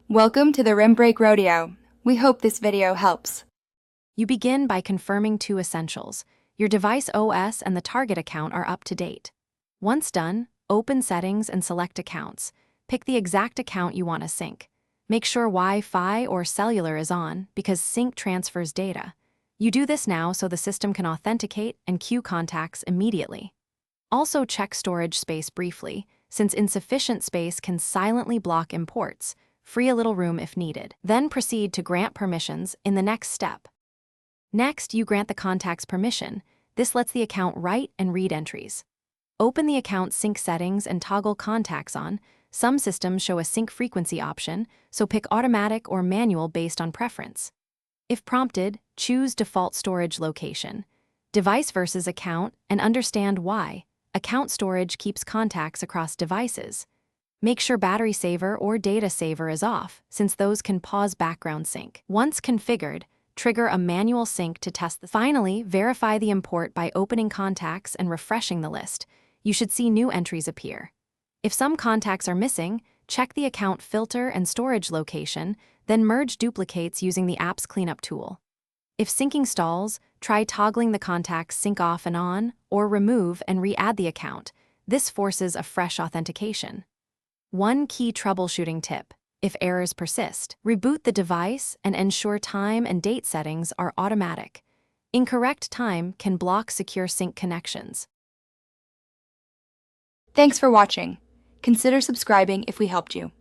Welcome to the Rim Break Rodeo. We hope this video helps. You begin by confirming two essentials. Your device OS and the target account are up to date. Once done, open Settings and select Accounts. Pick the exact account you want to sync. Make sure Wi-Fi or cellular is on because sync transfers data. You do this now so the system can authenticate and queue contacts immediately. Also check storage space briefly, since insufficient space can silently block imports. Free a little room if needed. Then proceed to grant permissions in the next step. Next, you grant the contacts permission. This lets the account write and read entries. Open the account sync settings and toggle contacts on. Some systems show a sync frequency option, so pick automatic or manual based on preference. If prompted, choose default storage location. Device versus account and understand why. Account storage keeps contacts across devices. Make sure battery saver or data saver is off, since those can pause background sync. Once configured, trigger a manual sync to test the. Finally, verify the import by opening contacts and refreshing the list. You should see new entries appear. If some contacts are missing, check the account filter and storage location, then merge duplicates using the app's cleanup tool. If syncing stalls, try toggling the contacts sync off and on, or remove and re-add the account. This forces a fresh authentication. One key troubleshooting tip: if errors persist, reboot the device and ensure time and date settings are automatic. Incorrect time can block secure sync connections. Thanks for watching. Consider subscribing if we helped you.